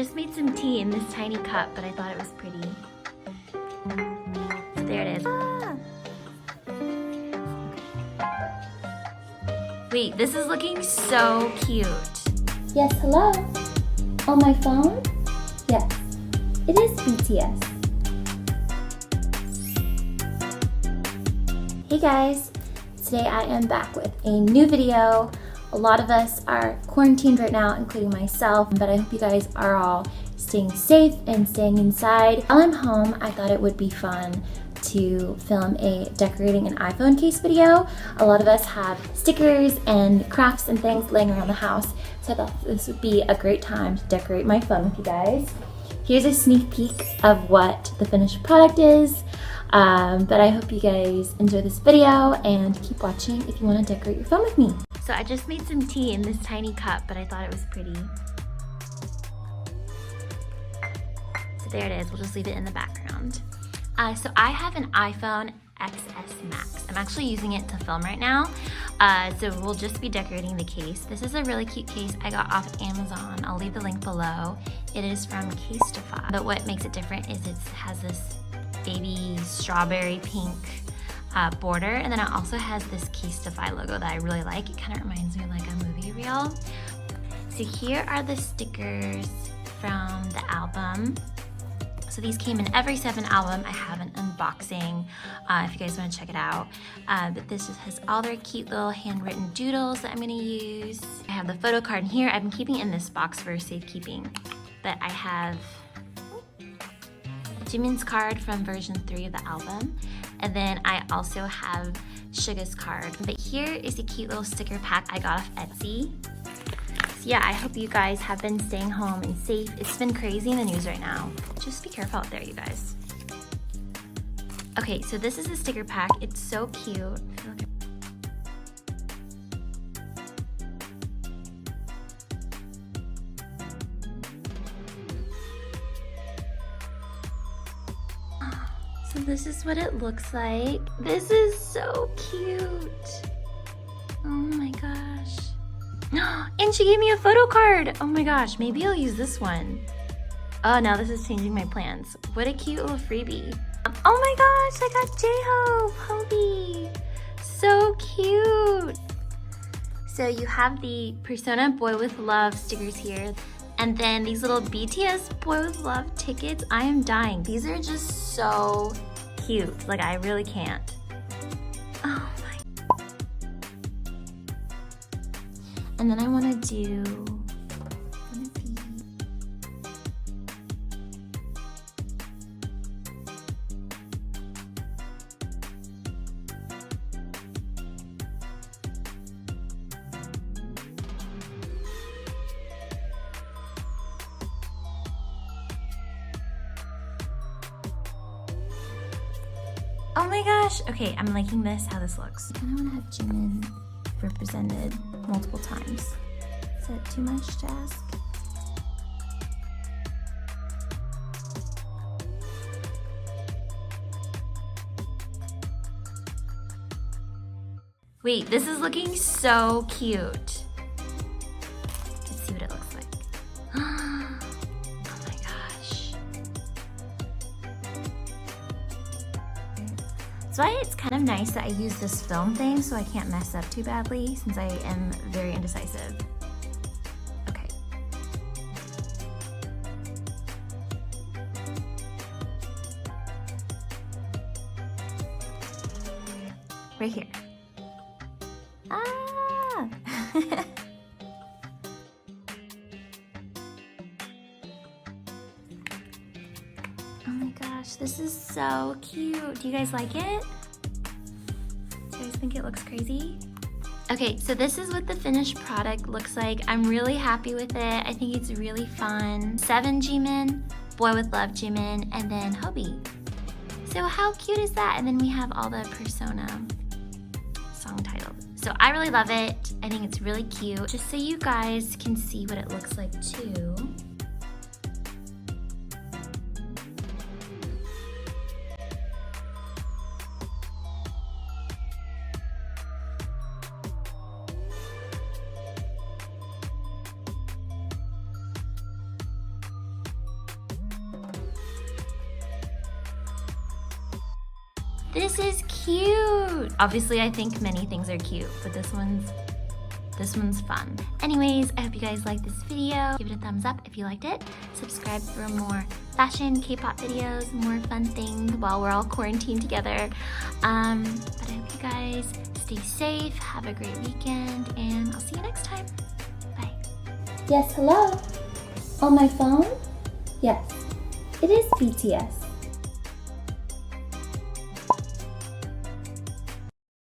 Just made some tea in this tiny cup, but I thought it was pretty. So there it is. Wait, this is looking so cute. Yes, hello? On my phone? Yes, it is BTS. Hey guys, today I am back with a new video. A lot of us are quarantined right now, including myself, but I hope you guys are all staying safe and staying inside. While I'm home, I thought it would be fun to film a decorating an iPhone case video. A lot of us have stickers and crafts and things laying around the house, so I thought this would be a great time to decorate my phone with you guys. Here's a sneak peek of what the finished product is, but I hope you guys enjoy this video and keep watching if you want to decorate your phone with me. So I just made some tea in this tiny cup, but I thought it was pretty. So there it is, we'll just leave it in the background. So I have an iPhone XS Max. I'm actually using it to film right now. So we'll just be decorating the case. This is a really cute case I got off of Amazon. I'll leave the link below. It is from Kpop. But what makes it different is it has this baby strawberry pink border, and then it also has this Kpop logo that I really like. It kind of reminds me of like a movie reel. So here are the stickers from the album. So these came in every 7 album. I have an unboxing if you guys want to check it out. But this just has all their cute little handwritten doodles that I'm gonna use. I have the photo card in here. I've been keeping it in this box for safekeeping. But I have Jimin's card from version 3 of the album. And then I also have Suga's card. But here is a cute little sticker pack I got off Etsy. So yeah, I hope you guys have been staying home and safe. It's been crazy in the news right now. Just be careful out there, you guys. Okay, so this is a sticker pack. It's so cute. So this is what it looks like. This is so cute. Oh my gosh. And she gave me a photo card. Oh my gosh, maybe I'll use this one. Oh, now this is changing my plans. What a cute little freebie. Oh my gosh, I got J-Hope, Hobie. So cute. So you have the Persona Boy with Love stickers here. And then these little BTS Boy with Love tickets. I am dying. These are just so cute. Like, I really can't. Oh my. And then I want to do oh my gosh. Okay, I'm liking this, how this looks. I kind of want to have Jimin represented multiple times. Is that too much to ask? Wait, this is looking so cute. Let's see what it looks like. Oh my gosh. That's why it's kind of nice that I use this film thing so I can't mess up too badly since I am very indecisive. Okay. Right here. Ah! Oh my gosh, this is so cute. Do you guys like it? Do you guys think it looks crazy? Okay, so this is what the finished product looks like. I'm really happy with it. I think it's really fun. 7 Jimin, Boy with Love Jimin, and then Hobie. So how cute is that? And then we have all the Persona song titles. So I really love it. I think it's really cute. Just so you guys can see what it looks like too. This is cute. Obviously, I think many things are cute, but this one's fun. Anyways, I hope you guys liked this video. Give it a thumbs up if you liked it. Subscribe for more fashion, K-pop videos, more fun things while we're all quarantined together. But I hope you guys stay safe, have a great weekend, and I'll see you next time. Bye. Yes, hello? On my phone? Yes, it is BTS.